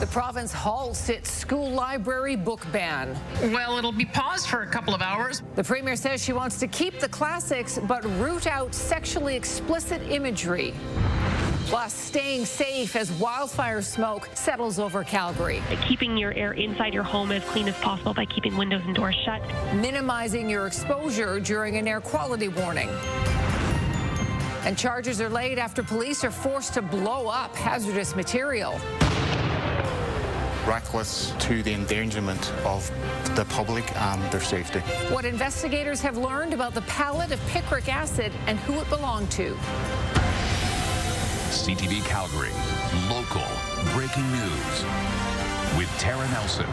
The province halts its school library book ban. Well, it'll be paused for a couple of hours. The Premier says she wants to keep the classics but root out sexually explicit imagery. Plus, staying safe as wildfire smoke settles over Calgary. Keeping your air inside your home as clean as possible by keeping windows and doors shut. Minimizing your exposure during an air quality warning. And charges are laid after police are forced to blow up hazardous material. Reckless to the endangerment of the public and their safety. What investigators have learned about the pallet of picric acid and who it belonged to. CTV Calgary, local breaking news with Tara Nelson.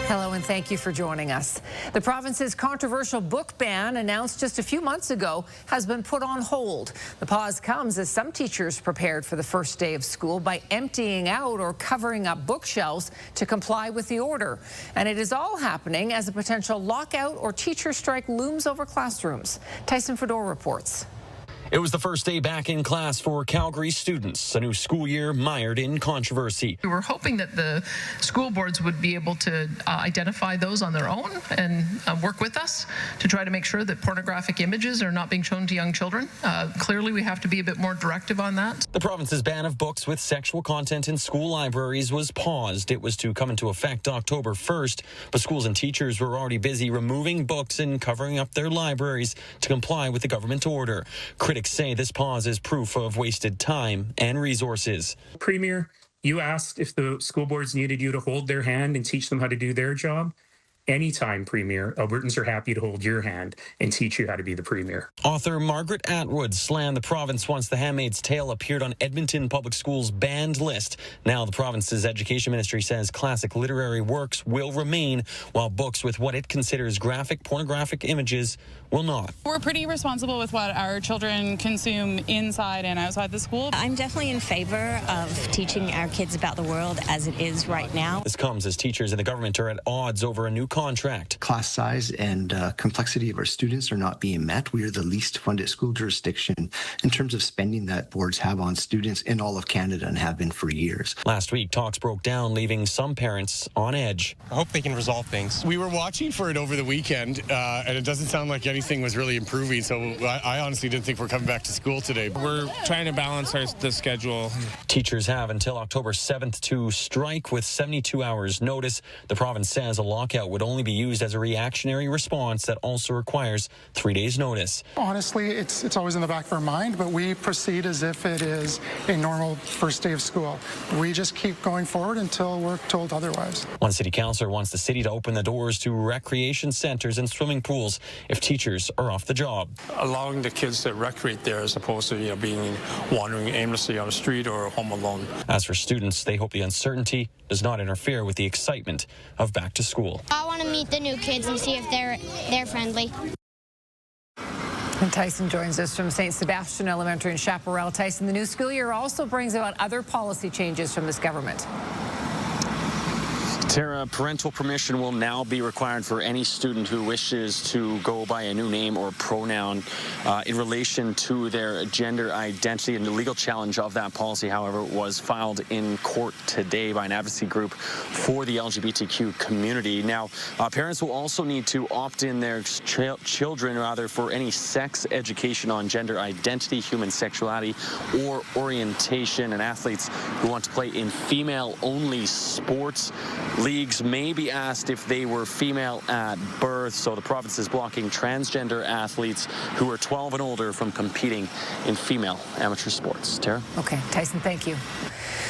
Hello and thank you for joining us. The province's controversial book ban, announced just a few months ago, has been put on hold. The pause comes as some teachers prepared for the first day of school by emptying out or covering up bookshelves to comply with the order. And it is all happening as a potential lockout or teacher strike looms over classrooms. Tyson Fedor reports. It was the first day back in class for Calgary students, a new school year mired in controversy. We were hoping that the school boards would be able to identify those on their own and work with us to try to make sure that pornographic images are not being shown to young children. Clearly, we have to be a bit more directive on that. The province's ban of books with sexual content in school libraries was paused. It was to come into effect October 1st, but schools and teachers were already busy removing books and covering up their libraries to comply with the government order. Critics say this pause is proof of wasted time and resources. Premier, you asked if the school boards needed you to hold their hand and teach them how to do their job. Anytime, Premier, Albertans are happy to hold your hand and teach you how to be the Premier. Author Margaret Atwood slammed the province once The Handmaid's Tale appeared on Edmonton Public Schools' banned list. Now the province's education ministry says classic literary works will remain, while books with what it considers graphic pornographic images will not. We're pretty responsible with what our children consume inside and outside the school. I'm definitely in favor of teaching our kids about the world as it is right now. This comes as teachers and the government are at odds over a new contract. Class size and complexity of our students are not being met. We are the least funded school jurisdiction in terms of spending that boards have on students in all of Canada and have been for years. Last week, talks broke down, leaving some parents on edge. I hope they can resolve things. We were watching for it over the weekend, and it doesn't sound like anything was really improving, so I honestly didn't think we're coming back to school today. We're trying to balance the schedule. Teachers have until October 7th to strike with 72 hours notice. The province says a lockout would only be used as a reactionary response that also requires 3 days notice. Honestly, it's always in the back of our mind, but we proceed as if it is a normal first day of school. We just keep going forward until we're told otherwise. One city councillor wants the city to open the doors to recreation centres and swimming pools if teachers are off the job. Allowing the kids to recreate there as opposed to being wandering aimlessly on the street or home alone. As for students, they hope the uncertainty does not interfere with the excitement of back to school. I want to meet the new kids and see if they're friendly. And Tyson joins us from St. Sebastian Elementary in Chaparral. Tyson, the new school year also brings about other policy changes from this government. Tara, parental permission will now be required for any student who wishes to go by a new name or pronoun in relation to their gender identity. And the legal challenge of that policy, however, was filed in court today by an advocacy group for the LGBTQ community. Now, parents will also need to opt in their children, rather, for any sex education on gender identity, human sexuality, or orientation. And athletes who want to play in female-only sports leagues may be asked if they were female at birth, so the province is blocking transgender athletes who are 12 and older from competing in female amateur sports. Tara? Okay, Tyson, thank you.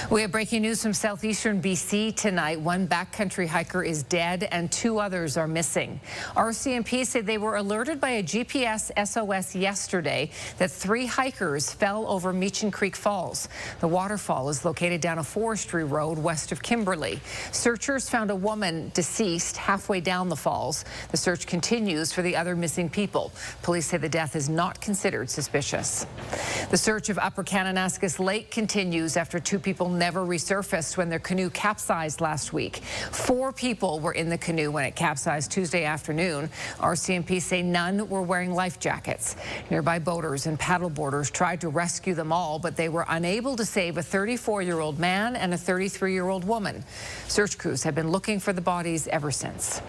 We have breaking news from southeastern BC tonight. One backcountry hiker is dead and 2 others are missing. RCMP said they were alerted by a GPS SOS yesterday that 3 hikers fell over Meechin Creek Falls. The waterfall is located down a forestry road west of Kimberley. Searchers rescuers found a woman deceased halfway down the falls. The search continues for the other missing people. Police say the death is not considered suspicious. The search of Upper Kananaskis Lake continues after 2 people never resurfaced when their canoe capsized last week. 4 people were in the canoe when it capsized Tuesday afternoon. RCMP say none were wearing life jackets. Nearby boaters and paddleboarders tried to rescue them all, but they were unable to save a 34-year-old man and a 33-year-old woman. Search crews have been looking for the bodies ever since.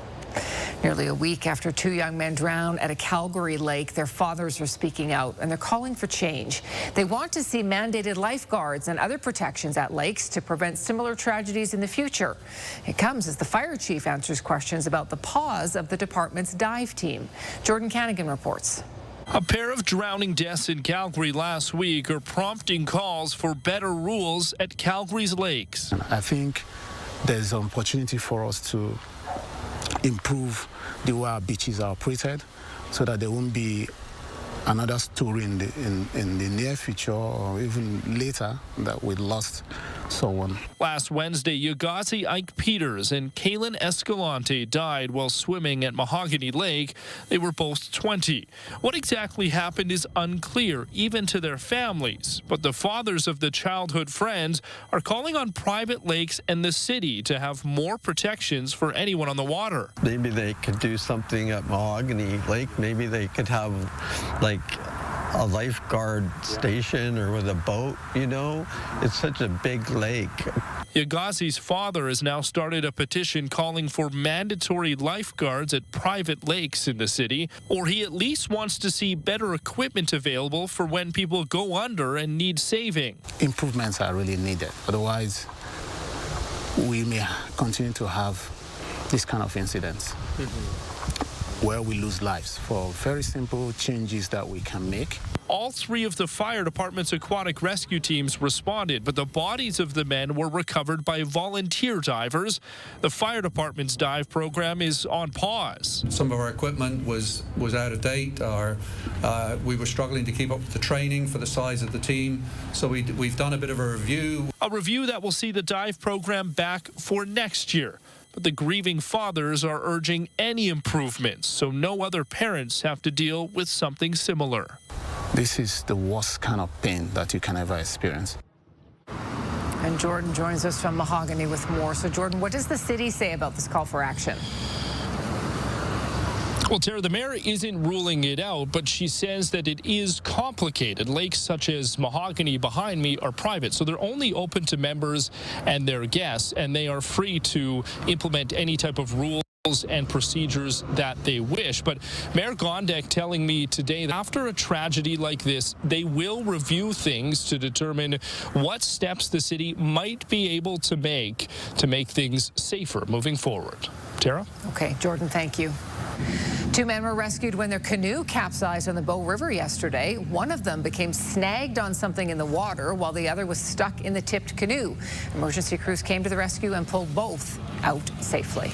Nearly a week after 2 young men drowned at a Calgary lake, their fathers are speaking out and they're calling for change. They want to see mandated lifeguards and other protections at lakes to prevent similar tragedies in the future. It comes as the fire chief answers questions about the pause of the department's dive team. Jordan Canagan reports. A pair of drowning deaths in Calgary last week are prompting calls for better rules at Calgary's lakes. I think there's an opportunity for us to improve the way our beaches are operated so that there won't be another story in the near future or even later that we lost someone. Last Wednesday, Yagazi Ike Peters and Kaylin Escalante died while swimming at Mahogany Lake. They were both 20. What exactly happened is unclear, even to their families. But the fathers of the childhood friends are calling on private lakes and the city to have more protections for anyone on the water. Maybe they could do something at Mahogany Lake. Maybe they could have like a lifeguard station or with a boat, you know? It's such a big lake. Yagazi's father has now started a petition calling for mandatory lifeguards at private lakes in the city, or he at least wants to see better equipment available for when people go under and need saving. Improvements are really needed. Otherwise, we may continue to have this kind of incidents. Where we lose lives for very simple changes that we can make. All 3 of the fire department's aquatic rescue teams responded, but the bodies of the men were recovered by volunteer divers. The fire department's dive program is on pause. Some of our equipment was out of date. We were struggling to keep up with the training for the size of the team, so we've done a bit of a review. A review that will see the dive program back for next year. But the grieving fathers are urging any improvements so no other parents have to deal with something similar. This is the worst kind of pain that you can ever experience. And Jordan joins us from Mahogany with more. So Jordan, what does the city say about this call for action? Well, Tara, the mayor isn't ruling it out, but she says that it is complicated. Lakes such as Mahogany behind me are private, so they're only open to members and their guests, and they are free to implement any type of rules and procedures that they wish. But Mayor Gondek telling me today that after a tragedy like this, they will review things to determine what steps the city might be able to make things safer moving forward. Tara? Okay, Jordan, thank you. 2 men were rescued when their canoe capsized on the Bow River yesterday. One of them became snagged on something in the water while the other was stuck in the tipped canoe. Emergency crews came to the rescue and pulled both out safely.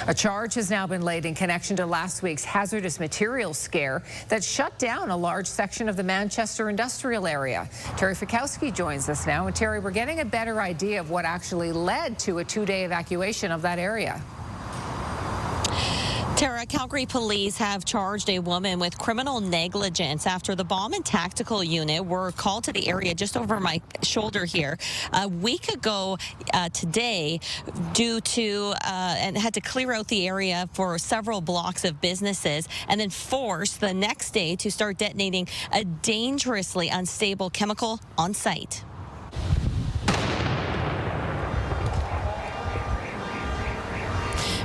A charge has now been laid in connection to last week's hazardous materials scare that shut down a large section of the Manchester industrial area. Terry Fikowski joins us now. And Terry, we're getting a better idea of what actually led to a 2-day evacuation of that area. Tara, Calgary police have charged a woman with criminal negligence after the bomb and tactical unit were called to the area just over my shoulder here a week ago today due to and had to clear out the area for several blocks of businesses and then forced the next day to start detonating a dangerously unstable chemical on site.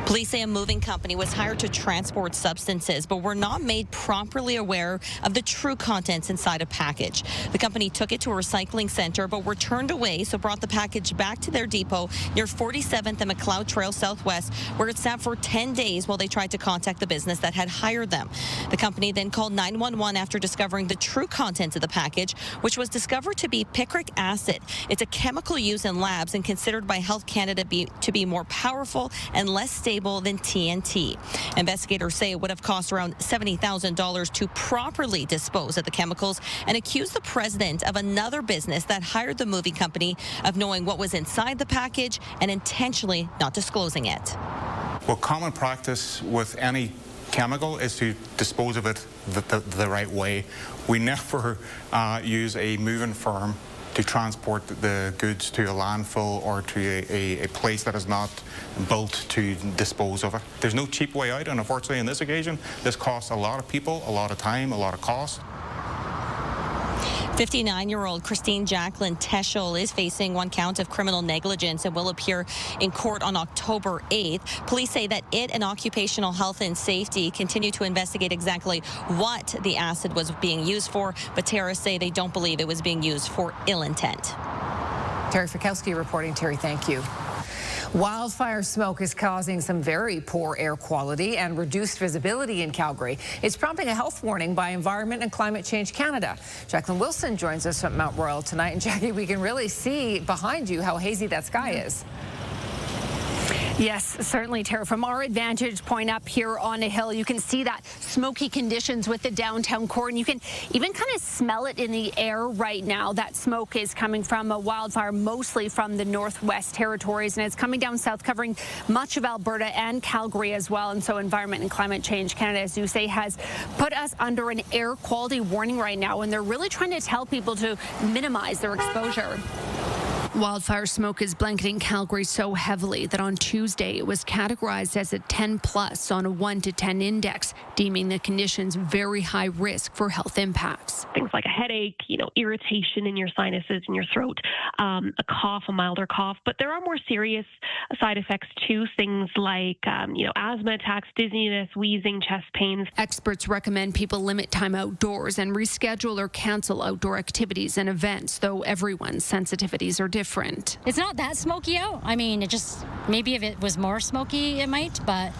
Police say a moving company was hired to transport substances, but were not made properly aware of the true contents inside a package. The company took it to a recycling center, but were turned away, so brought the package back to their depot near 47th and McLeod Trail Southwest, where it sat for 10 days while they tried to contact the business that had hired them. The company then called 911 after discovering the true contents of the package, which was discovered to be picric acid. It's a chemical used in labs and considered by Health Canada to be more powerful and less stable stable than TNT. Investigators say it would have cost around $70,000 to properly dispose of the chemicals and accuse the president of another business that hired the moving company of knowing what was inside the package and intentionally not disclosing it. Well, common practice with any chemical is to dispose of it the right way. We never use a moving firm to transport the goods to a landfill or to a place that is not built to dispose of it. There's no cheap way out, and unfortunately on this occasion, this costs a lot of people, a lot of time, a lot of cost. 59-year-old Christine Jacqueline Teschel is facing one count of criminal negligence and will appear in court on October 8th. Police say that it and Occupational Health and Safety continue to investigate exactly what the acid was being used for, but terrorists say they don't believe it was being used for ill intent. Terry Fikowski reporting. Terry, thank you. Wildfire smoke is causing some very poor air quality and reduced visibility in Calgary. It's prompting a health warning by Environment and Climate Change Canada. Jacqueline Wilson joins us from Mount Royal tonight. And Jackie, we can really see behind you how hazy that sky is. Yes, certainly, Tara. From our vantage point up here on a hill, you can see that smoky conditions with the downtown core, and you can even kind of smell it in the air right now. That smoke is coming from a wildfire, mostly from the Northwest Territories, and it's coming down south, covering much of Alberta and Calgary as well. And so Environment and Climate Change Canada, as you say, has put us under an air quality warning right now, and they're really trying to tell people to minimize their exposure. Wildfire smoke is blanketing Calgary so heavily that on Tuesday it was categorized as a 10+ on a 1 to 10 index, deeming the conditions very high risk for health impacts. Things like a headache, irritation in your sinuses and your throat, a cough, a milder cough. But there are more serious side effects too, things like, asthma attacks, dizziness, wheezing, chest pains. Experts recommend people limit time outdoors and reschedule or cancel outdoor activities and events, though everyone's sensitivities are different. It's not that smoky out. I mean, maybe if it was more smoky, it might, but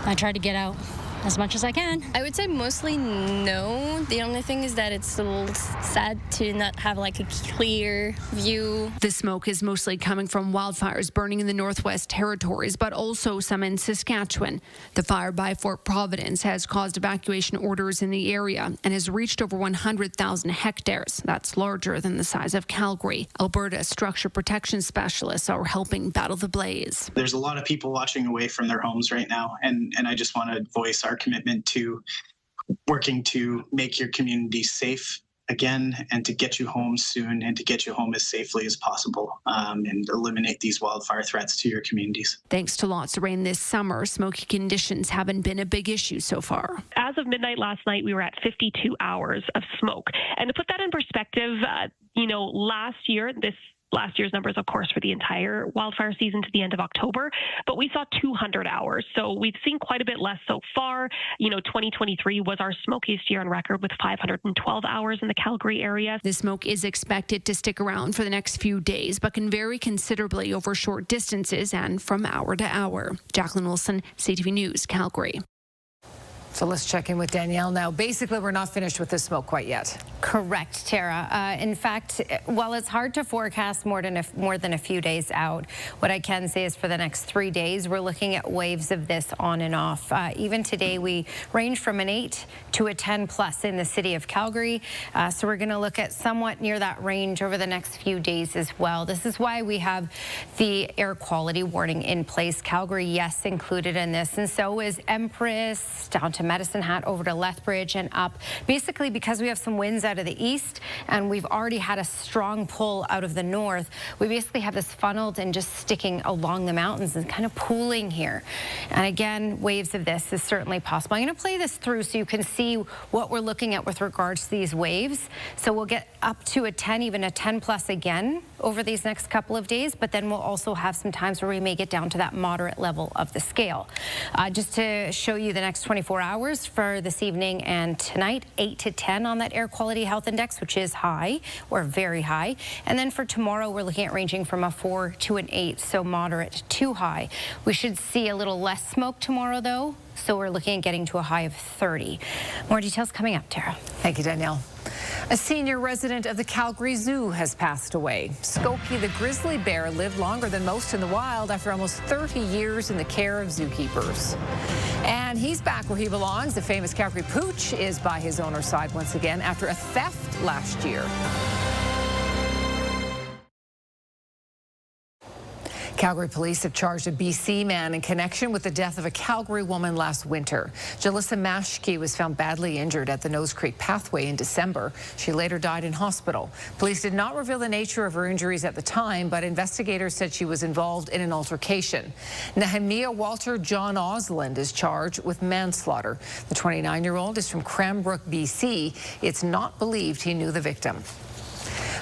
I try to get out as much as I can. I would say mostly no. The only thing is that it's a little sad to not have like a clear view. The smoke is mostly coming from wildfires burning in the Northwest Territories, but also some in Saskatchewan. The fire by Fort Providence has caused evacuation orders in the area and has reached over 100,000 hectares. That's larger than the size of Calgary. Alberta structure protection specialists are helping battle the blaze. There's a lot of people watching away from their homes right now, and I just want to voice our commitment to working to make your community safe again and to get you home soon and to get you home as safely as possible and eliminate these wildfire threats to your communities. Thanks to lots of rain this summer, smoky conditions haven't been a big issue so far. As of midnight last night, we were at 52 hours of smoke. And to put that in perspective, last year's numbers, of course, for the entire wildfire season to the end of October, but we saw 200 hours. So we've seen quite a bit less so far. 2023 was our smokiest year on record with 512 hours in the Calgary area. The smoke is expected to stick around for the next few days, but can vary considerably over short distances and from hour to hour. Jacqueline Wilson, CTV News, Calgary. So let's check in with Danielle now. Basically, we're not finished with the smoke quite yet. Correct, Tara. In fact, while it's hard to forecast more than a few days out, what I can say is for the next 3 days, we're looking at waves of this on and off. Even today, we range from an 8 to a 10+ in the city of Calgary. So we're going to look at somewhat near that range over the next few days as well. This is why we have the air quality warning in place. Calgary, yes, included in this, and so is Empress, down to Medicine Hat, over to Lethbridge and up, basically because we have some winds out of the east and we've already had a strong pull out of the north. We basically have this funneled and just sticking along the mountains and kind of pooling here. And again, waves of this is certainly possible. I'm going to play this through so you can see what we're looking at with regards to these waves. So we'll get up to a 10, even a 10+ again over these next couple of days, but then we'll also have some times where we may get down to that moderate level of the scale. Just to show you the next 24 hours for this evening and tonight, 8 to 10 on that air quality health index, which is high or very high. And then for tomorrow, we're looking at ranging from a 4 to an 8, so moderate to high. We should see a little less smoke tomorrow, though, so we're looking at getting to a high of 30. More details coming up, Tara. Thank you, Danielle. A senior resident of the Calgary Zoo has passed away. Skokie the grizzly bear lived longer than most in the wild after almost 30 years in the care of zookeepers. And he's back where he belongs. The famous Calgary pooch is by his owner's side once again after a theft last year. Calgary police have charged a BC man in connection with the death of a Calgary woman last winter. Jalissa Mashke was found badly injured at the Nose Creek Pathway in December. She later died in hospital. Police did not reveal the nature of her injuries at the time, but investigators said she was involved in an altercation. Nehemiah Walter John Osland is charged with manslaughter. The 29-year-old is from Cranbrook, BC. It's not believed he knew the victim.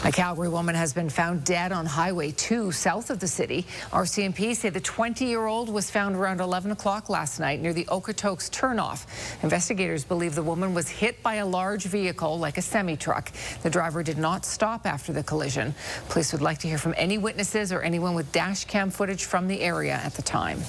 A Calgary woman has been found dead on Highway 2 south of the city. RCMP say the 20-year-old was found around 11 o'clock last night near the Okotoks turnoff. Investigators believe the woman was hit by a large vehicle like a semi-truck. The driver did not stop after the collision. Police would like to hear from any witnesses or anyone with dash cam footage from the area at the time.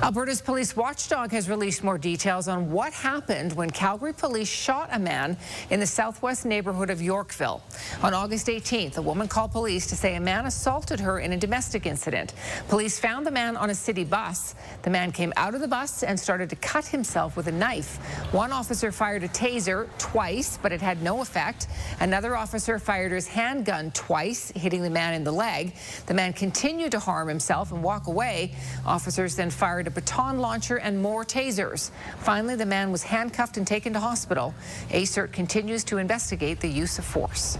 Alberta's police watchdog has released more details on what happened when Calgary police shot a man in the southwest neighborhood of Yorkville. On August 18th, a woman called police to say a man assaulted her in a domestic incident. Police found the man on a city bus. The man came out of the bus and started to cut himself with a knife. One officer fired a taser twice, but it had no effect. Another officer fired his handgun twice, hitting the man in the leg. The man continued to harm himself and walk away. Officers then fired a baton launcher and more tasers. Finally, the man was handcuffed and taken to hospital. ACERT continues to investigate the use of force.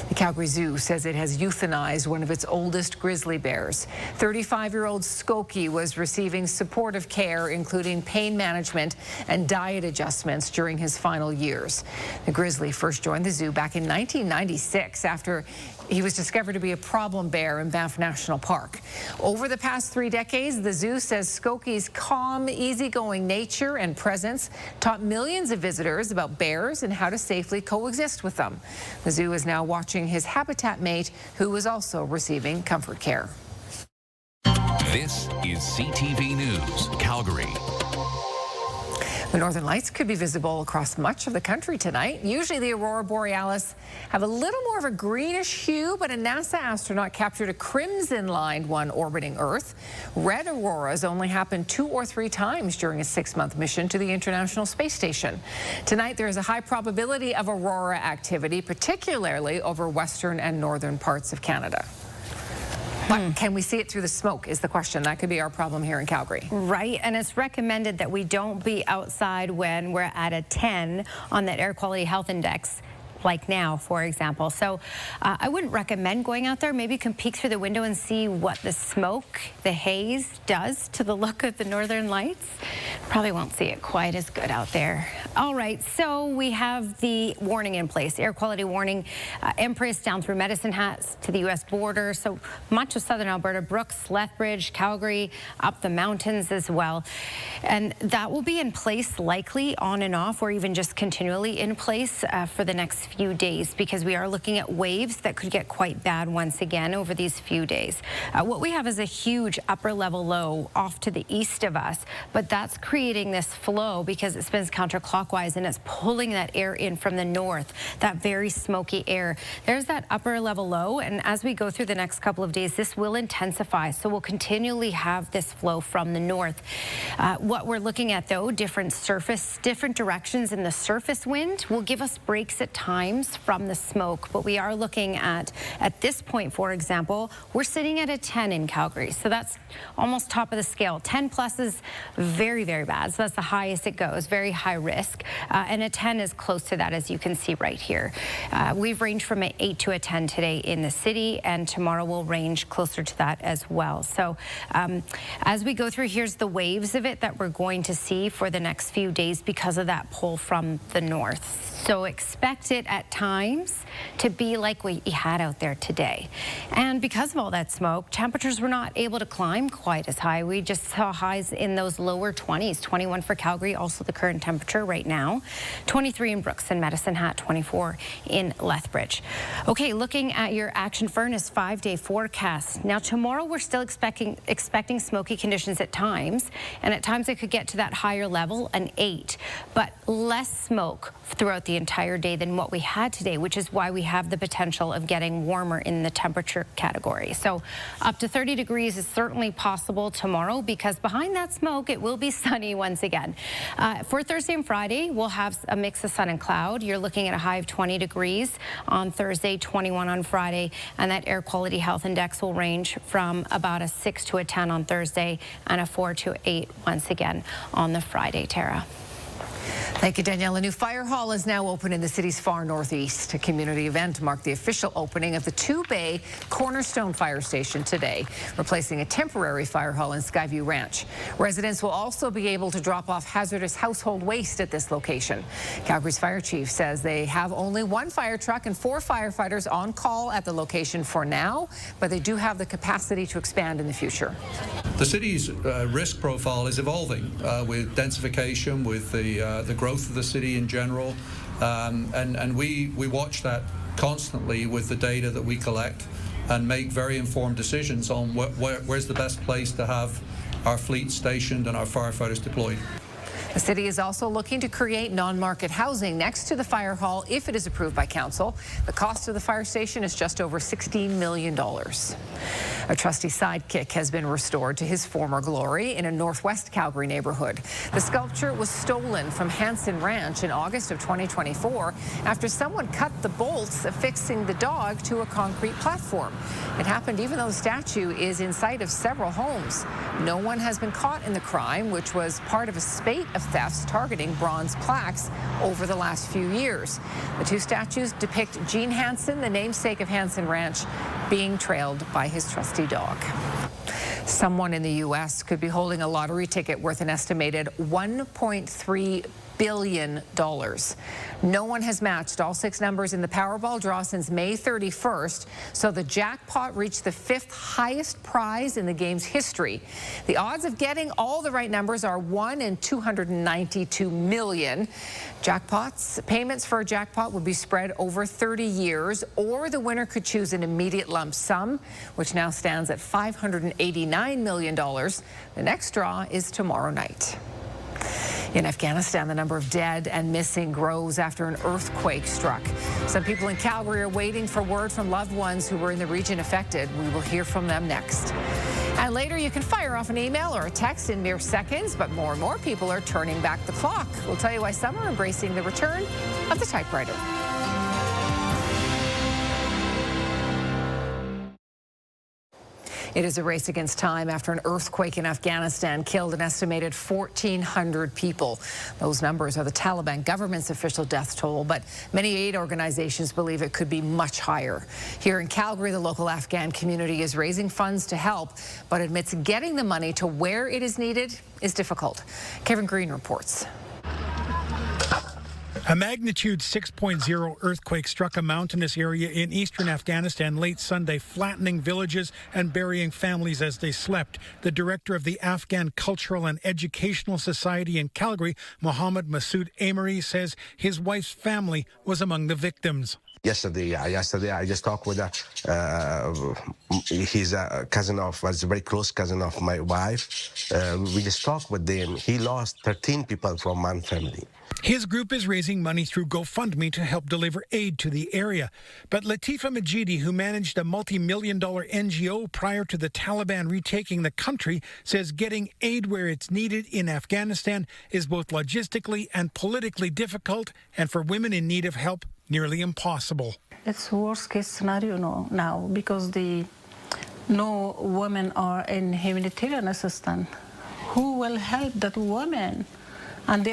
The Calgary Zoo says it has euthanized one of its oldest grizzly bears. 35-year-old Skokie was receiving supportive care, including pain management and diet adjustments during his final years. The grizzly first joined the zoo back in 1996 after he was discovered to be a problem bear in Banff National Park. Over the past 3 decades, the zoo says Skokie's calm, easygoing nature and presence taught millions of visitors about bears and how to safely coexist with them. The zoo is now watching his habitat mate, who was also receiving comfort care. This is CTV News, Calgary. The northern lights could be visible across much of the country tonight. Usually the aurora borealis have a little more of a greenish hue, but a NASA astronaut captured a crimson-lined one orbiting Earth. Red auroras only happen 2 or 3 times during a 6-month mission to the International Space Station. Tonight there is a high probability of aurora activity, particularly over western and northern parts of Canada. But can we see it through the smoke is the question. That could be our problem here in Calgary. Right, and it's recommended that we don't be outside when we're at a 10 on that air quality health index, like now, for example. So I wouldn't recommend going out there. Maybe you can peek through the window and see what the smoke, the haze, does to the look of the northern lights. Probably won't see it quite as good out there. All right, so we have the warning in place, air quality warning, Empress down through Medicine Hat to the U.S. border. So much of southern Alberta, Brooks, Lethbridge, Calgary, up the mountains as well. And that will be in place likely on and off, or even just continually in place for the next few days, because we are looking at waves that could get quite bad once again over these few days. What we have is a huge upper level low off to the east of us, but that's creating this flow because it spins counterclockwise and it's pulling that air in from the north, that very smoky air. There's that upper level low, and as we go through the next couple of days, this will intensify, so we'll continually have this flow from the north. What we're looking at though, different directions in the surface wind will give us breaks at times from the smoke, but we are looking at this point, for example, we're sitting at a 10 in Calgary, so that's almost top of the scale. 10 plus is very, very bad, so that's the highest it goes, very high risk, and a 10 is close to that, as you can see right here. We've ranged from an 8 to a 10 today in the city, and tomorrow will range closer to that as well. So as we go through, here's the waves of it that we're going to see for the next few days because of that pull from the north. So expect it at times to be like we had out there today. And because of all that smoke, temperatures were not able to climb quite as high. We just saw highs in those lower 20s, 21 for Calgary, also the current temperature right now, 23 in Brooks and Medicine Hat, 24 in Lethbridge. Okay, looking at your Action Furnace 5-day forecast. Now tomorrow we're still expecting smoky conditions at times, and at times it could get to that higher level, an 8, but less smoke throughout the entire day than what we had today, which is why we have the potential of getting warmer in the temperature category. So up to 30 degrees is certainly possible tomorrow, because behind that smoke it will be sunny once again. For Thursday and Friday we'll have a mix of sun and cloud. You're looking at a high of 20 degrees on Thursday, 21 on Friday, and that air quality health index will range from about a 6 to a 10 on Thursday and a 4 to 8 once again on the Friday, Tara. Thank you, Danielle. A new fire hall is now open in the city's far northeast. A community event marked the official opening of the 2-bay Cornerstone Fire Station today, replacing a temporary fire hall in Skyview Ranch. Residents will also be able to drop off hazardous household waste at this location. Calgary's fire chief says they have only 1 fire truck and 4 firefighters on call at the location for now, but they do have the capacity to expand in the future. The city's risk profile is evolving with densification, with the growth of the city in general, and we watch that constantly with the data that we collect and make very informed decisions on where's the best place to have our fleet stationed and our firefighters deployed. The city is also looking to create non-market housing next to the fire hall if it is approved by council. The cost of the fire station is just over $16 million. A trusty sidekick has been restored to his former glory in a northwest Calgary neighborhood. The sculpture was stolen from Hanson Ranch in August of 2024 after someone cut the bolts affixing the dog to a concrete platform. It happened even though the statue is in sight of several homes. No one has been caught in the crime, which was part of a spate of thefts targeting bronze plaques over the last few years. The 2 statues depict Gene Hanson, the namesake of Hanson Ranch, being trailed by his trusty dog. Someone in the U.S. could be holding a lottery ticket worth an estimated $1.3 billion. No one has matched all 6 numbers in the Powerball draw since May 31st, so the jackpot reached the 5th highest prize in the game's history. The odds of getting all the right numbers are 1 in 292 million. Payments for a jackpot would be spread over 30 years, or the winner could choose an immediate lump sum, which now stands at $589 million. The next draw is tomorrow night. In Afghanistan, the number of dead and missing grows after an earthquake struck. Some people in Calgary are waiting for word from loved ones who were in the region affected. We will hear from them next. And later, you can fire off an email or a text in mere seconds, but more and more people are turning back the clock. We'll tell you why some are embracing the return of the typewriter. It is a race against time after an earthquake in Afghanistan killed an estimated 1,400 people. Those numbers are the Taliban government's official death toll, but many aid organizations believe it could be much higher. Here in Calgary, the local Afghan community is raising funds to help, but admits getting the money to where it is needed is difficult. Kevin Green reports. A magnitude 6.0 earthquake struck a mountainous area in eastern Afghanistan late Sunday, flattening villages and burying families as they slept. The director of the Afghan Cultural and Educational Society in Calgary, Mohammed Masood Amery, says his wife's family was among the victims. Yesterday, I just talked with he's a cousin of, was a very close cousin of my wife. We just talked with them. He lost 13 people from one family. His group is raising money through GoFundMe to help deliver aid to the area. But Latifa Majidi, who managed a multi-million-dollar NGO prior to the Taliban retaking the country, says getting aid where it's needed in Afghanistan is both logistically and politically difficult, and for women in need of help, nearly impossible. It's worst case scenario now because no women are in humanitarian assistance. Who will help that woman? And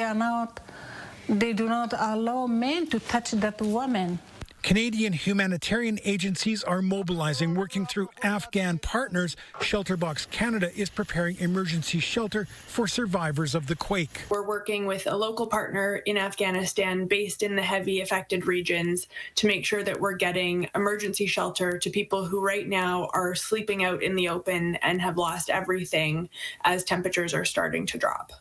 they do not allow men to touch that woman. Canadian humanitarian agencies are mobilizing, working through Afghan partners. Shelterbox Canada is preparing emergency shelter for survivors of the quake. We're working with a local partner in Afghanistan based in the heavy affected regions to make sure that we're getting emergency shelter to people who right now are sleeping out in the open and have lost everything as temperatures are starting to drop.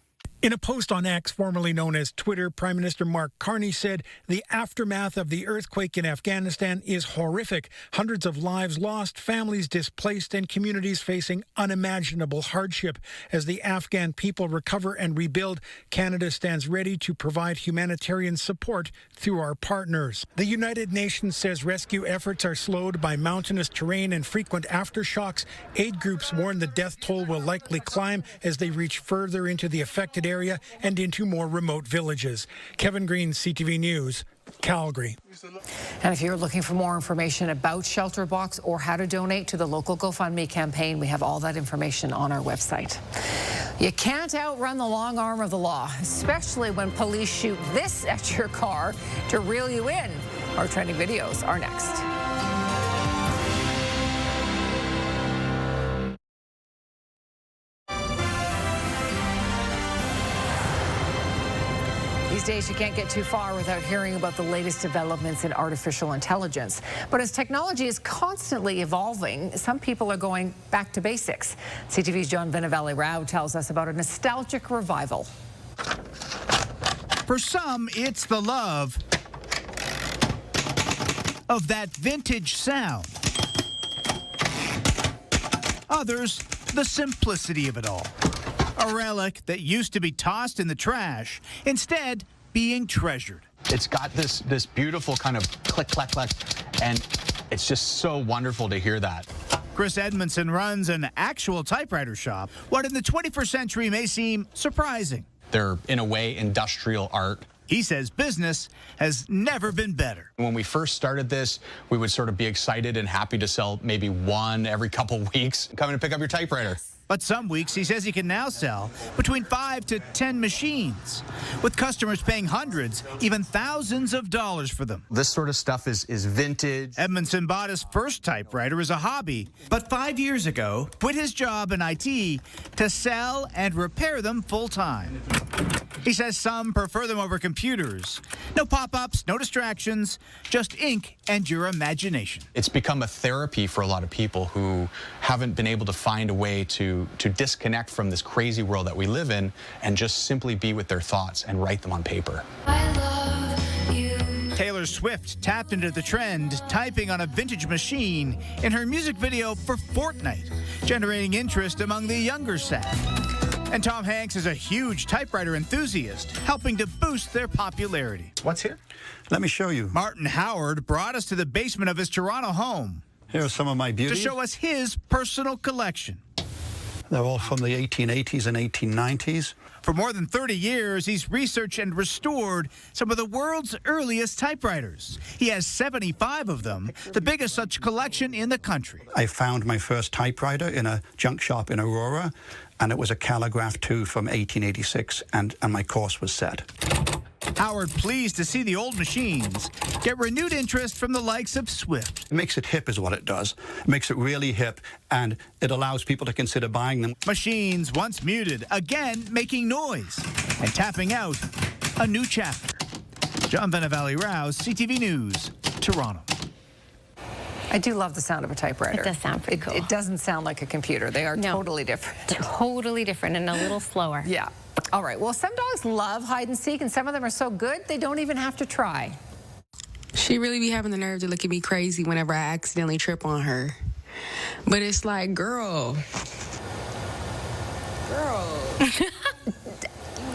In a post on X, formerly known as Twitter, Prime Minister Mark Carney said the aftermath of the earthquake in Afghanistan is horrific. Hundreds of lives lost, families displaced, and communities facing unimaginable hardship. As the Afghan people recover and rebuild, Canada stands ready to provide humanitarian support through our partners. The United Nations says rescue efforts are slowed by mountainous terrain and frequent aftershocks. Aid groups warn the death toll will likely climb as they reach further into the affected area and into more remote villages. Kevin Green, CTV News, Calgary. And if you're looking for more information about Shelterbox or how to donate to the local GoFundMe campaign, we have all that information on our website. You can't outrun the long arm of the law, especially when police shoot this at your car to reel you in. Our trending videos are next. These days, you can't get too far without hearing about the latest developments in artificial intelligence. But as technology is constantly evolving, some people are going back to basics. CTV's John Vinavelli-Rao tells us about a nostalgic revival. For some, it's the love of that vintage sound. Others, the simplicity of it all. A relic that used to be tossed in the trash, instead being treasured. It's got this beautiful kind of click, clack, clack, and it's just so wonderful to hear that. Chris Edmondson runs an actual typewriter shop, what in the 21st century may seem surprising. They're, in a way, industrial art. He says business has never been better. When we first started this, we would sort of be excited and happy to sell maybe one every couple weeks. Come in and pick up your typewriter. But some weeks, he says he can now sell between 5 to 10 machines, with customers paying hundreds, even thousands of dollars for them. This sort of stuff is vintage. Edmondson bought his first typewriter as a hobby, but 5 years ago, quit his job in IT to sell and repair them full-time. He says some prefer them over computers. No pop-ups, no distractions, just ink and your imagination. It's become a therapy for a lot of people who haven't been able to find a way to disconnect from this crazy world that we live in and just simply be with their thoughts and write them on paper. I love you. Taylor Swift tapped into the trend, typing on a vintage machine in her music video for Fortnite, generating interest among the younger set. And Tom Hanks is a huge typewriter enthusiast, helping to boost their popularity. What's here? Let me show you. Martin Howard brought us to the basement of his Toronto home. Here are some of my beauties. To show us his personal collection. They're all from the 1880s and 1890s. For more than 30 years, he's researched and restored some of the world's earliest typewriters. He has 75 of them, the biggest such collection in the country. I found my first typewriter in a junk shop in Aurora, and it was a Calligraph 2 from 1886, and my course was set. Howard pleased to see the old machines get renewed interest from the likes of Swift. It makes it hip is what it does. It makes it really hip, and it allows people to consider buying them. Machines once muted, again making noise and tapping out a new chapter. John Vinavelli-Rao, CTV News, Toronto. I do love the sound of a typewriter. It does sound pretty cool. It doesn't sound like a computer. They are totally different. Totally different and a little slower. Yeah. All right. Well, some dogs love hide and seek, and some of them are so good they don't even have to try. She really be having the nerve to look at me crazy whenever I accidentally trip on her. But it's like, girl.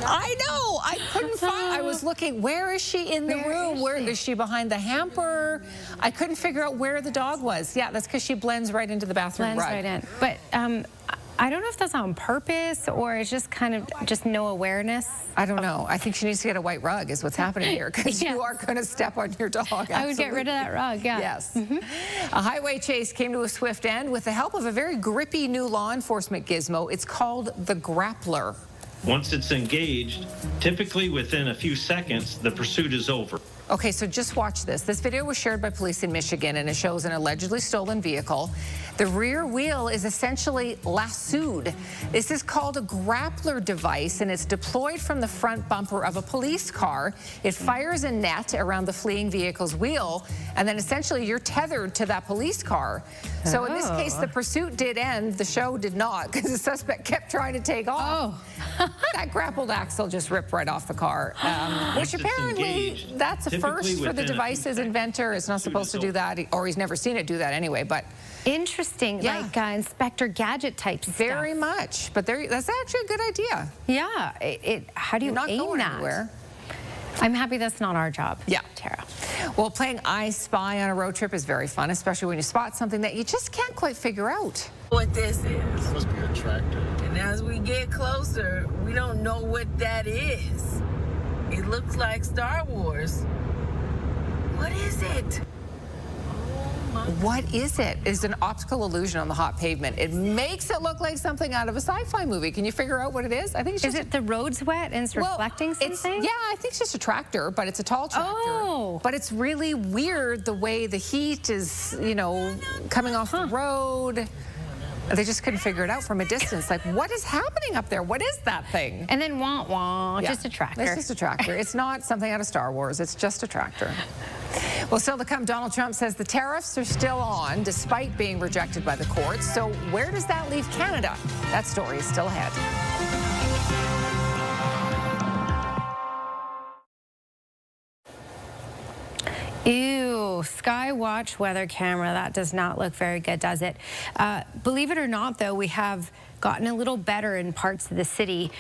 I know. I couldn't find. I was looking. Where is she in the room? Where is she behind the hamper? I couldn't figure out where the dog was. Yeah, that's because she blends right into the bathroom rug. Blends right in. But I don't know if that's on purpose or it's just kind of just no awareness. I don't know. I think she needs to get a white rug is what's happening here because you are going to step on your dog. Absolutely. I would get rid of that rug, yeah. Yes. A highway chase came to a swift end with the help of a very grippy new law enforcement gizmo. It's called the grappler. Once it's engaged, typically within a few seconds, the pursuit is over. Okay, so just watch this. This video was shared by police in Michigan, and it shows an allegedly stolen vehicle. The rear wheel is essentially lassoed. This is called a grappler device, and it's deployed from the front bumper of a police car. It fires a net around the fleeing vehicle's wheel, and then essentially you're tethered to that police car. So in this case, the pursuit did end. The show did not, because the suspect kept trying to take off. That grappled axle just ripped right off the car, which apparently that's a first for the device's inventor. It's not supposed to do that, or he's never seen it do that anyway. But interesting, like Inspector Gadget type stuff. Very much, but that's actually a good idea. Yeah, how do you aim that? Anywhere. I'm happy that's not our job. Yeah, Tara. Well, playing I Spy on a road trip is very fun, especially when you spot something that you just can't quite figure out. What this is. Must be a tractor. And as we get closer, we don't know what that is. It looks like Star Wars. What is it? What is it? It's an optical illusion on the hot pavement. It makes it look like something out of a sci-fi movie. Can you figure out what it is? I think it's just... Is it the road's wet and it's reflecting something? Yeah, I think it's just a tractor, but it's a tall tractor. Oh. But it's really weird the way the heat is, you know, coming off the road. They just couldn't figure it out from a distance. Like, what is happening up there? What is that thing? And then wah-wah, just a tractor. It's just a tractor. It's not something out of Star Wars. It's just a tractor. Well, still to come, Donald Trump says the tariffs are still on despite being rejected by the courts. So where does that leave Canada? That story is still ahead. Ew, Skywatch weather camera. That does not look very good, does it? Believe it or not, though, we have gotten a little better in parts of the city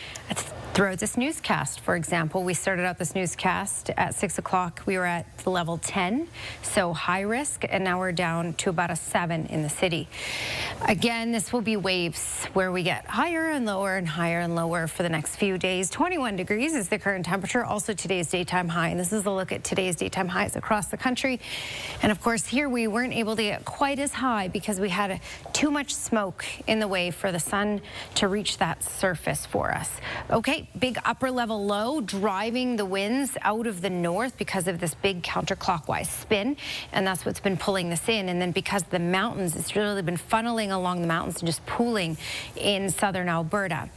throughout this newscast. For example, we started out this newscast at 6 o'clock. We were at the level 10, so high risk, and now we're down to about a 7 in the city. Again, this will be waves where we get higher and lower for the next few days. 21 degrees is the current temperature, also today's daytime high, and this is a look at today's daytime highs across the country. And of course, here we weren't able to get quite as high because we had too much smoke in the way for the sun to reach that surface for us. Okay, big upper level low driving the winds out of the north because of this big counterclockwise spin, and that's what's been pulling this in. And then because the mountains, it's really been funneling along the mountains and just pooling in southern Alberta.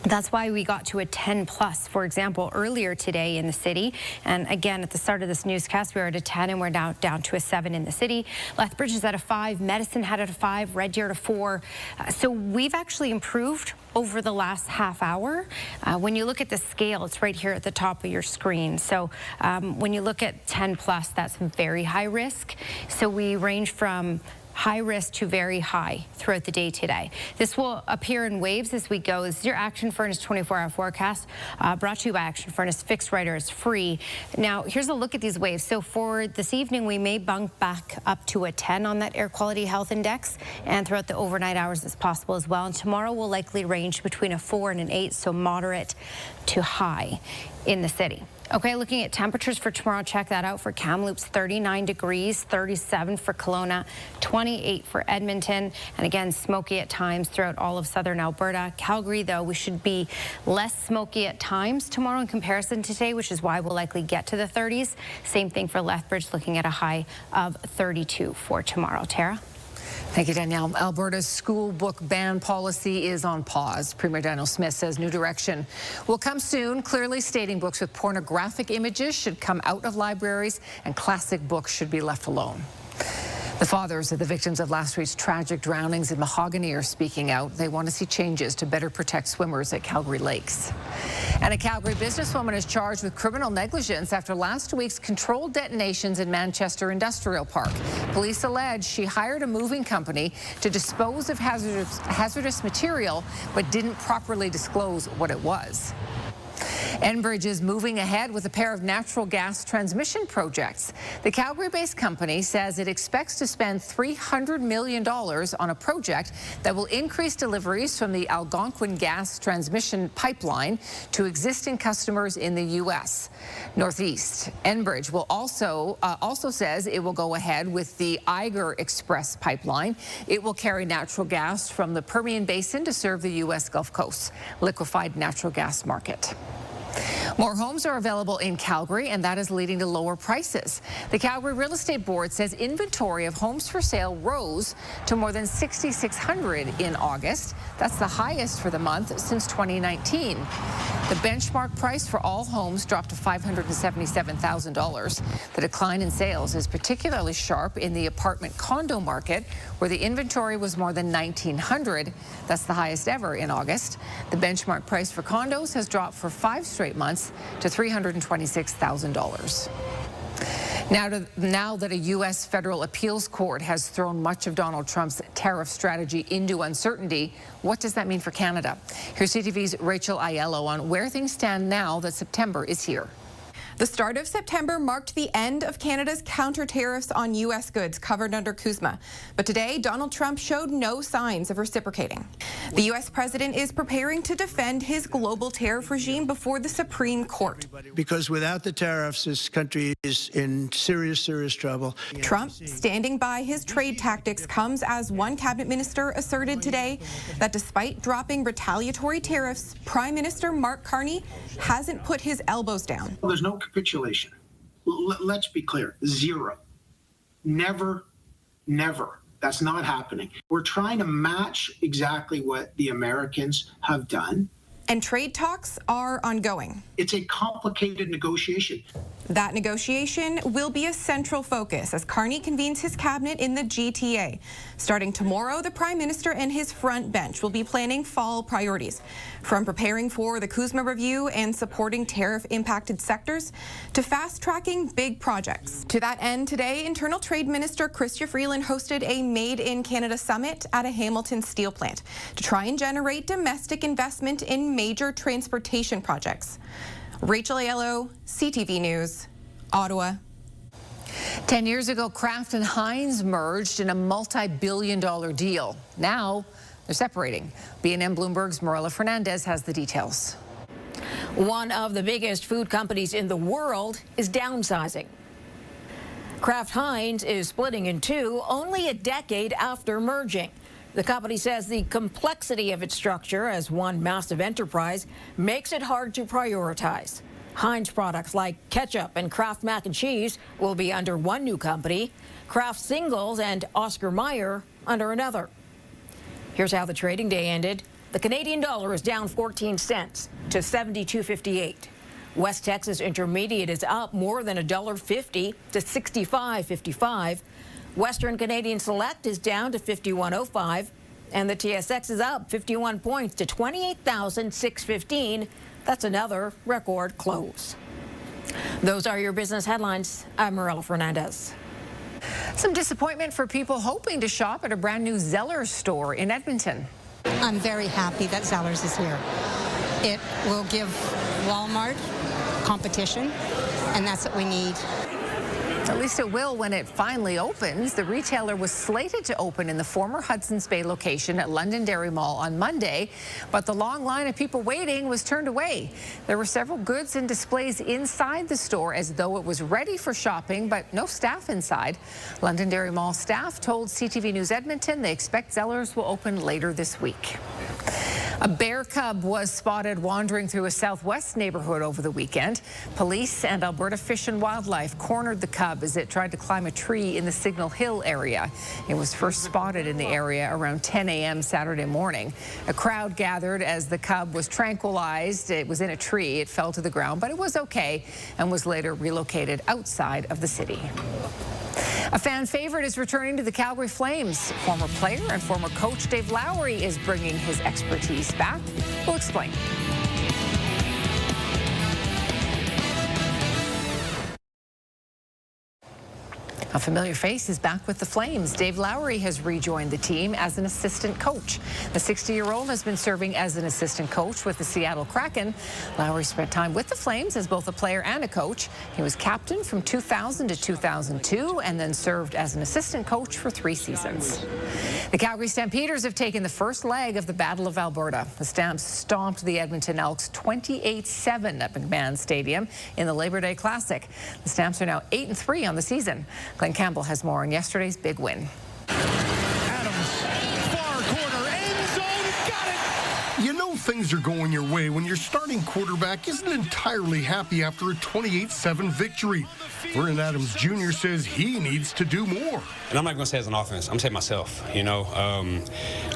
That's why we got to a 10 plus, for example, earlier today in the city. And again, at the start of this newscast, we were at a 10 and we're down to a 7 in the city. Lethbridge is at a 5, Medicine had at a 5, Red Deer at a 4. So we've actually improved over the last half hour. When you look at the scale, it's right here at the top of your screen. So when you look at 10 plus, that's very high risk. So we range from high risk to very high throughout the day today. This will appear in waves as we go. This is your Action Furnace 24-hour forecast, brought to you by Action Furnace. Fixed Rider is free. Now, here's a look at these waves. So for this evening, we may bump back up to a 10 on that Air Quality Health Index, and throughout the overnight hours it's possible as well. And tomorrow will likely range between a 4 and an 8, so moderate to high in the city. Okay, looking at temperatures for tomorrow, check that out. For Kamloops, 39 degrees, 37 for Kelowna, 28 for Edmonton, and again, smoky at times throughout all of southern Alberta. Calgary, though, we should be less smoky at times tomorrow in comparison to today, which is why we'll likely get to the 30s. Same thing for Lethbridge, looking at a high of 32 for tomorrow. Tara? Thank you, Danielle. Alberta's school book ban policy is on pause. Premier Daniel Smith says new direction will come soon, clearly stating books with pornographic images should come out of libraries and classic books should be left alone. The fathers of the victims of last week's tragic drownings in Mahogany are speaking out. They want to see changes to better protect swimmers at Calgary lakes. And a Calgary businesswoman is charged with criminal negligence after last week's controlled detonations in Manchester Industrial Park. Police allege she hired a moving company to dispose of hazardous material, but didn't properly disclose what it was. Enbridge is moving ahead with a pair of natural gas transmission projects. The Calgary-based company says it expects to spend $300 million on a project that will increase deliveries from the Algonquin gas transmission pipeline to existing customers in the U.S. Northeast. Enbridge will also says it will go ahead with the Eiger Express pipeline. It will carry natural gas from the Permian Basin to serve the U.S. Gulf Coast liquefied natural gas market. More homes are available in Calgary, and that is leading to lower prices. The Calgary Real Estate Board says inventory of homes for sale rose to more than 6,600 in August. That's the highest for the month since 2019. The benchmark price for all homes dropped to $577,000. The decline in sales is particularly sharp in the apartment condo market, where the inventory was more than 1,900. That's the highest ever in August. The benchmark price for condos has dropped for 5 straight months to $326,000. Now that a U.S. federal appeals court has thrown much of Donald Trump's tariff strategy into uncertainty, what does that mean for Canada? Here's CTV's Rachel Aiello on where things stand now that September is here. The start of September marked the end of Canada's counter tariffs on U.S. goods covered under CUSMA. But today, Donald Trump showed no signs of reciprocating. The U.S. president is preparing to defend his global tariff regime before the Supreme Court. Because without the tariffs, this country is in serious, serious trouble. Trump standing by his trade tactics comes as one cabinet minister asserted today that despite dropping retaliatory tariffs, Prime Minister Mark Carney hasn't put his elbows down. Well, there's no capitulation. Let's be clear, zero. Never, never. That's not happening. We're trying to match exactly what the Americans have done. And trade talks are ongoing. It's a complicated negotiation. That negotiation will be a central focus as Carney convenes his cabinet in the GTA. Starting tomorrow, the Prime Minister and his front bench will be planning fall priorities, from preparing for the CUSMA review and supporting tariff-impacted sectors to fast-tracking big projects. To that end, today, Internal Trade Minister Chrystia Freeland hosted a Made in Canada summit at a Hamilton steel plant to try and generate domestic investment in major transportation projects. Rachel Aiello, CTV News, Ottawa. 10 years ago, Kraft and Heinz merged in a multi-billion-dollar deal. Now they're separating. BNN Bloomberg's Marilla Fernandez has the details. One of the biggest food companies in the world is downsizing. Kraft Heinz is splitting in two only a decade after merging. The company says the complexity of its structure as one massive enterprise makes it hard to prioritize. Heinz products like ketchup and Kraft mac and cheese will be under one new company, Kraft Singles and Oscar Mayer under another. Here's how the trading day ended. The Canadian dollar is down 14 cents to 72.58. West Texas Intermediate is up more than $1.50 to 65.55. Western Canadian Select is down to 51.05, and the TSX is up 51 points to 28,615. That's another record close. Those are your business headlines. I'm Marilla Fernandez. Some disappointment for people hoping to shop at a brand new Zellers store in Edmonton. I'm very happy that Zellers is here. It will give Walmart competition, and that's what we need. At least it will when it finally opens. The retailer was slated to open in the former Hudson's Bay location at Londonderry Mall on Monday, but the long line of people waiting was turned away. There were several goods and displays inside the store as though it was ready for shopping, but no staff inside. Londonderry Mall staff told CTV News Edmonton they expect Zellers will open later this week. A bear cub was spotted wandering through a southwest neighborhood over the weekend. Police and Alberta Fish and Wildlife cornered the cub as it tried to climb a tree in the Signal Hill area. It was first spotted in the area around 10 a.m. Saturday morning. A crowd gathered as the cub was tranquilized. It was in a tree. It fell to the ground, but it was okay and was later relocated outside of the city. A fan favorite is returning to the Calgary Flames. Former player and former coach Dave Lowry is bringing his expertise back. We'll explain. A familiar face is back with the Flames. Dave Lowry has rejoined the team as an assistant coach. The 60-year-old has been serving as an assistant coach with the Seattle Kraken. Lowry spent time with the Flames as both a player and a coach. He was captain from 2000 to 2002 and then served as an assistant coach for 3 seasons. The Calgary Stampeders have taken the first leg of the Battle of Alberta. The Stamps stomped the Edmonton Elks 28-7 at McMahon Stadium in the Labor Day Classic. The Stamps are now 8-3 on the season. Glenn Campbell has more on yesterday's big win. Adams, far corner, end zone, got it! You know things are going your way when your starting quarterback isn't entirely happy after a 28-7 victory. Vernon Adams Jr. says he needs to do more. And I'm not going to say as an offense. I'm going to say myself. You know,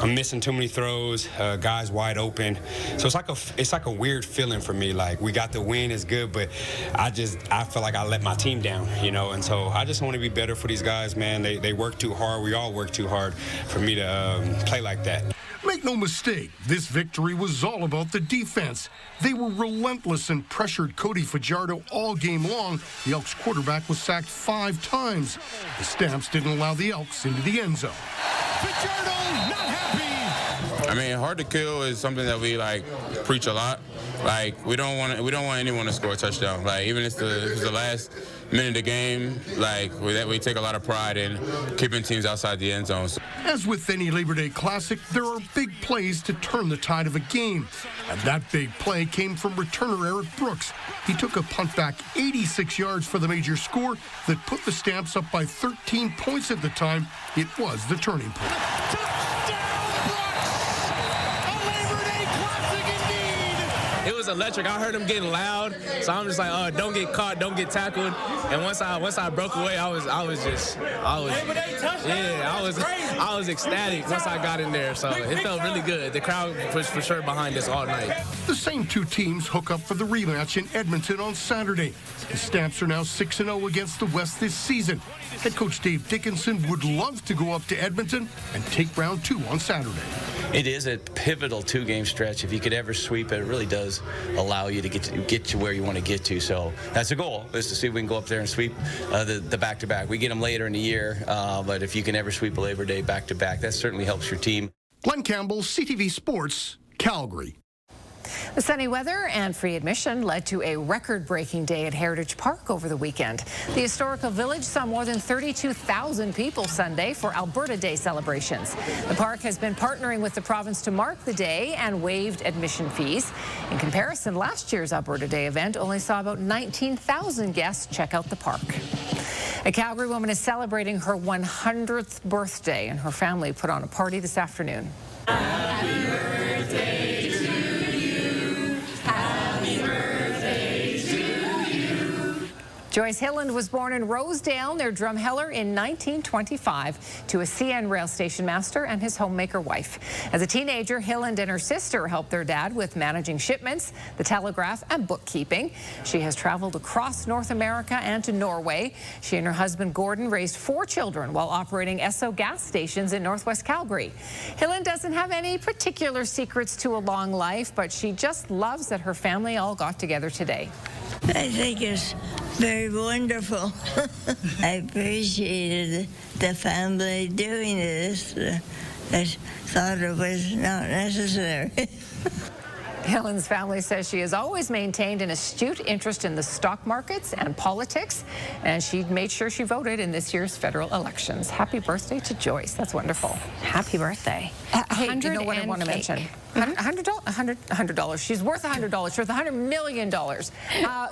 I'm missing too many throws. Guys wide open. So it's like a weird feeling for me. Like, we got the win, it's good, but I feel like I let my team down. You know, and so I just want to be better for these guys, man. They work too hard. We all work too hard for me to play like that. Make no mistake, this victory was all about the defense. They were relentless and pressured Cody Fajardo all game long. The Elks quarterback was sacked 5 times. The Stamps didn't allow the Elks into the end zone. Fajardo not happy. I mean, hard to kill is something that we preach a lot. Like, we don't want anyone to score a touchdown. Like, even if it's the last minute of the game, we take a lot of pride in keeping teams outside the end zone. As with any Labor Day Classic, there are big plays to turn the tide of a game. And that big play came from returner Eric Brooks. He took a punt back 86 yards for the major score that put the Stamps up by 13 points at the time. It was the turning point. It was electric. I heard him getting loud, so I'm just like, oh, don't get caught, don't get tackled. And once I broke away, I was ecstatic once I got in there. So it felt really good. The crowd was for sure behind us all night. The same two teams hook up for the rematch in Edmonton on Saturday. The Stamps are now 6-0 against the West this season. Head coach Dave Dickinson would love to go up to Edmonton and take round 2 on Saturday. It is a pivotal 2-game stretch. If you could ever sweep it, it really does allow you to get to where you want to get to. So that's the goal, is to see if we can go up there and sweep the back-to-back. We get them later in the year, but if you can ever sweep a Labor Day back-to-back, that certainly helps your team. Glenn Campbell, CTV Sports, Calgary. The sunny weather and free admission led to a record-breaking day at Heritage Park over the weekend. The historical village saw more than 32,000 people Sunday for Alberta Day celebrations. The park has been partnering with the province to mark the day and waived admission fees. In comparison, last year's Alberta Day event only saw about 19,000 guests check out the park. A Calgary woman is celebrating her 100th birthday, and her family put on a party this afternoon. Happy birthday. Joyce Hilland was born in Rosedale near Drumheller in 1925 to a CN rail station master and his homemaker wife. As a teenager, Hilland and her sister helped their dad with managing shipments, the telegraph, and bookkeeping. She has traveled across North America and to Norway. She and her husband Gordon raised 4 children while operating Esso gas stations in Northwest Calgary. Hilland doesn't have any particular secrets to a long life, but she just loves that her family all got together today. I think it's very wonderful. I appreciated the family doing this. I thought it was not necessary. Hilland's family says she has always maintained an astute interest in the stock markets and politics, and she made sure she voted in this year's federal elections. Happy birthday to Joyce. That's wonderful. Happy birthday. Hey, you know what I want to mention? $100. She's worth $100. She's worth $100 million.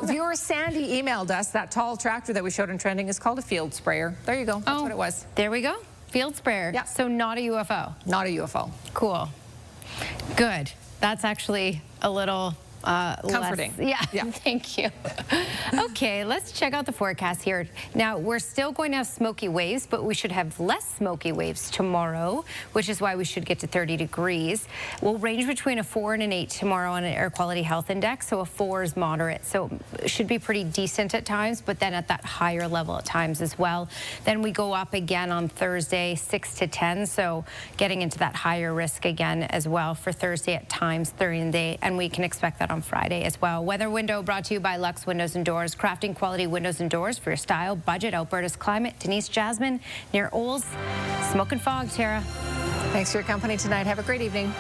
Viewer Sandy emailed us that tall tractor that we showed in trending is called a field sprayer. There you go. That's what it was. There we go. Field sprayer. Yeah. So not a UFO. Not a UFO. Cool. Good. That's actually a little comforting. Yeah, thank you. Okay, let's check out the forecast here. Now, we're still going to have smoky waves, but we should have less smoky waves tomorrow, which is why we should get to 30 degrees. We'll range between a 4 and an 8 tomorrow on an air quality health index, so a 4 is moderate. So it should be pretty decent at times, but then at that higher level at times as well. Then we go up again on Thursday, 6 to 10, so getting into that higher risk again as well for Thursday at times during the day, and we can expect that on Friday as well. Weather window brought to you by Lux Windows and Doors, crafting quality windows and doors for your style, budget, Alberta's climate. Denise Jasmine near Olds. Smoke and fog, Tara. Thanks for your company tonight. Have a great evening.